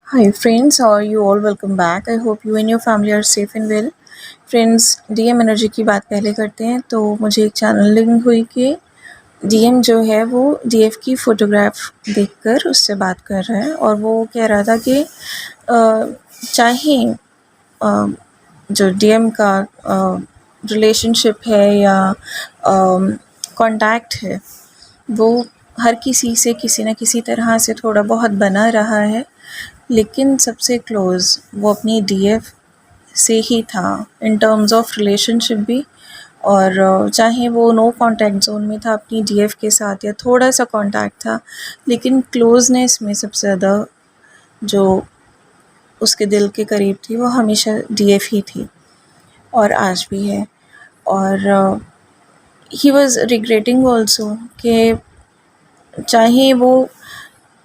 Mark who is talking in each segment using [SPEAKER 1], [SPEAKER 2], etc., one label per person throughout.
[SPEAKER 1] Hi friends, how are you all? Welcome back. I hope you and your family are safe and well. Friends, DM energy की बात पहले करते हैं। तो मुझे एक चैनल लिंक हुई कि डीएम जो है वो डीएफ की फ़ोटोग्राफ देखकर उससे बात कर रहा है और वो कह रहा था कि चाहे जो डीएम का रिलेशनशिप है या कांटेक्ट है वो हर किसी से किसी न किसी तरह से थोड़ा बहुत बना रहा है, लेकिन सबसे क्लोज़ वो अपनी डीएफ से ही था इन टर्म्स ऑफ रिलेशनशिप भी। और चाहे वो नो कांटेक्ट जोन में था अपनी डीएफ के साथ या थोड़ा सा कांटेक्ट था, लेकिन क्लोजनेस में सबसे ज़्यादा जो उसके दिल के करीब थी वो हमेशा डीएफ ही थी और आज भी है। और ही वॉज़ रिग्रेटिंग ऑल्सो कि चाहे वो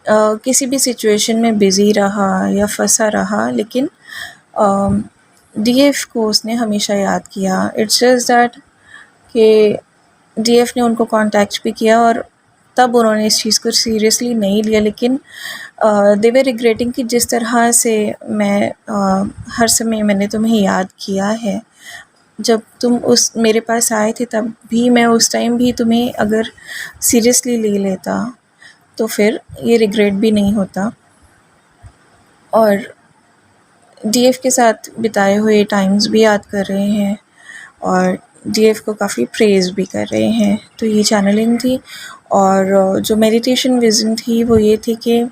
[SPEAKER 1] किसी भी सिचुएशन में बिज़ी रहा या फंसा रहा, लेकिन डीएफ को उसने हमेशा याद किया। इट्स जस्ट दैट कि डीएफ ने उनको कांटेक्ट भी किया और तब उन्होंने इस चीज़ को सीरियसली नहीं लिया, लेकिन दे वर रिग्रेटिंग कि जिस तरह से मैं हर समय मैंने तुम्हें याद किया है। जब तुम उस मेरे पास आए थे तब भी मैं उस टाइम भी तुम्हें अगर सीरियसली ले लेता तो फिर ये रिग्रेट भी नहीं होता। और डीएफ के साथ बिताए हुए टाइम्स भी याद कर रहे हैं और डीएफ को काफ़ी प्रेज़ भी कर रहे हैं। तो ये चैनलिंग थी। और जो मेडिटेशन विज़न थी वो ये थी कि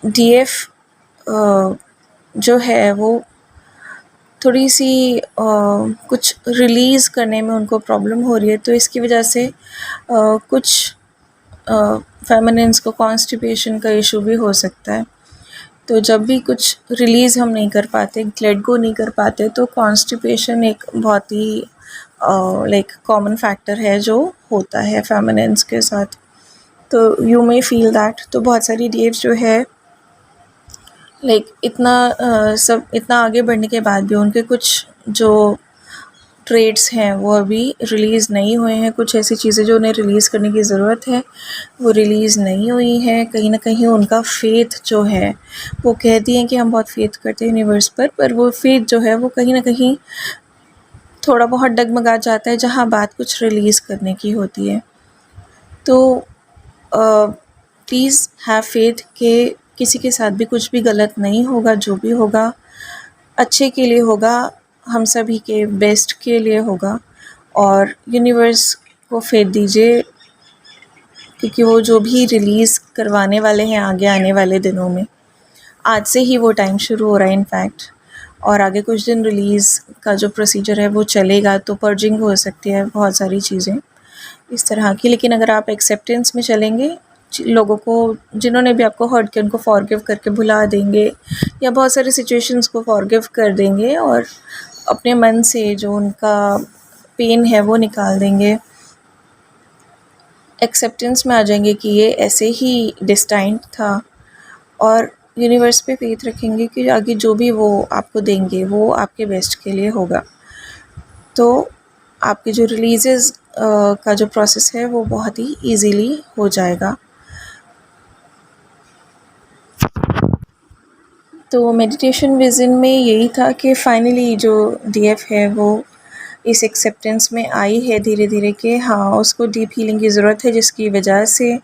[SPEAKER 1] डीएफ जो है वो थोड़ी सी कुछ रिलीज़ करने में उनको प्रॉब्लम हो रही है, तो इसकी वजह से कुछ फेमिनिन्स को कॉन्स्टिपेशन का इशू भी हो सकता है। तो जब भी कुछ रिलीज़ हम नहीं कर पाते, लेट गो नहीं कर पाते, तो कॉन्स्टिपेशन एक बहुत ही लाइक कॉमन फैक्टर है जो होता है फेमिनिन्स के साथ। तो यू मे फील दैट। तो बहुत सारी डीएफ्स जो है लाइक सब इतना आगे बढ़ने के बाद भी उनके कुछ जो ट्रेड्स हैं वो अभी रिलीज़ नहीं हुए हैं। कुछ ऐसी चीज़ें जो उन्हें रिलीज़ करने की ज़रूरत है वो रिलीज़ नहीं हुई हैं। कहीं ना कहीं उनका फेथ जो है, वो कहती हैं कि हम बहुत फेथ करते हैं यूनिवर्स पर वो फेथ जो है वो कहीं ना कहीं थोड़ा बहुत डगमगा जाता है जहाँ बात कुछ रिलीज़ करने की होती है। तो प्लीज़ हैव फेथ कि किसी के साथ भी कुछ भी गलत नहीं होगा। जो भी होगा अच्छे के लिए होगा, हम सभी के बेस्ट के लिए होगा। और यूनिवर्स को फेथ दीजिए, क्योंकि वो जो भी रिलीज़ करवाने वाले हैं आगे आने वाले दिनों में, आज से ही वो टाइम शुरू हो रहा है इनफैक्ट। और आगे कुछ दिन रिलीज़ का जो प्रोसीजर है वो चलेगा, तो पर्जिंग हो सकती है बहुत सारी चीज़ें इस तरह की। लेकिन अगर आप एक्सेप्टेंस में चलेंगे, लोगों को जिन्होंने भी आपको हर्ट किया उनको फॉरगिव करके भुला देंगे या बहुत सारी सिचुएशंस को फॉरगिव कर देंगे और अपने मन से जो उनका पेन है वो निकाल देंगे, एक्सेप्टेंस में आ जाएंगे कि ये ऐसे ही डिस्टाइंड था, और यूनिवर्स पे फेथ रखेंगे कि आगे जो भी वो आपको देंगे वो आपके बेस्ट के लिए होगा। तो आपके जो रिलीज़ेस का जो प्रोसेस है वो बहुत ही इजीली हो जाएगा। तो मेडिटेशन विज़न में यही था कि फाइनली जो डीएफ है वो इस एक्सेप्टेंस में आई है धीरे धीरे कि हाँ, उसको डीप हीलिंग की ज़रूरत है, जिसकी वजह से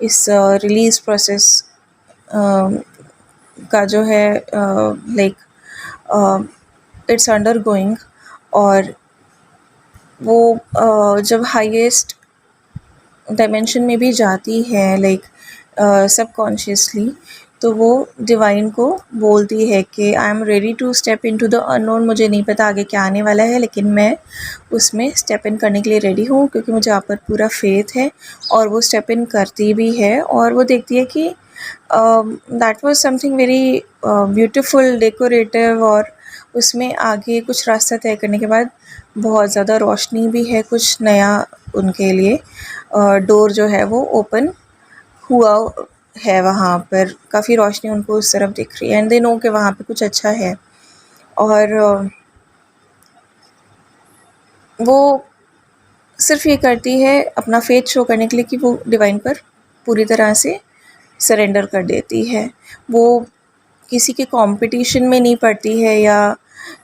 [SPEAKER 1] इस रिलीज़ प्रोसेस का जो है लाइक इट्स अंडर गोइंग। और वो जब हाईएस्ट डायमेंशन में भी जाती है लाइक सबकॉन्शियसली, तो वो डिवाइन को बोलती है कि I am ready to step into the unknown. मुझे नहीं पता आगे क्या आने वाला है, लेकिन मैं उसमें स्टेप इन करने के लिए रेडी हूँ, क्योंकि मुझे आप पर पूरा फेथ है। और वो स्टेप इन करती भी है और वो देखती है कि that was something very beautiful, decorative. और उसमें आगे कुछ रास्ता तय करने के बाद बहुत ज़्यादा रोशनी भी है, कुछ नया उनके लिए डोर जो है वो ओपन हुआ है। वहाँ पर काफ़ी रोशनी उनको उस तरफ दिख रही है एंड दे नो कि वहाँ पे कुछ अच्छा है। और वो सिर्फ ये करती है अपना फेथ शो करने के लिए कि वो डिवाइन पर पूरी तरह से सरेंडर कर देती है। वो किसी के कंपटीशन में नहीं पड़ती है, या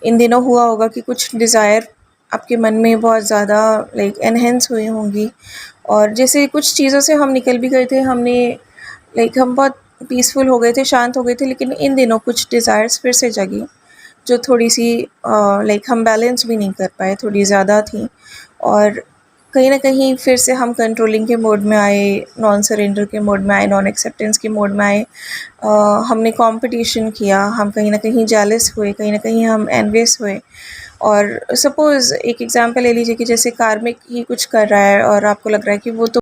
[SPEAKER 1] इन दिनों हुआ होगा कि कुछ डिज़ायर आपके मन में बहुत ज़्यादा लाइक एनहेंस हुई होंगी, और जैसे कुछ चीज़ों से हम निकल भी गए थे, हमने लाइक हम बहुत पीसफुल हो गए थे, शांत हो गए थे, लेकिन इन दिनों कुछ डिज़ायर्स फिर से जगी जो थोड़ी सी लाइक हम बैलेंस भी नहीं कर पाए, थोड़ी ज़्यादा थी, और कहीं ना कहीं फिर से हम कंट्रोलिंग के मोड में आए, नॉन सरेंडर के मोड में आए, नॉन एक्सेप्टेंस के मोड में आए। हमने कंपटीशन किया, हम कहीं ना कहीं जेलस हुए, कहीं ना कहीं हम एनवियस हुए। और सपोज़ एक एग्जांपल ले लीजिए कि जैसे कार्मिक ही कुछ कर रहा है और आपको लग रहा है कि वो तो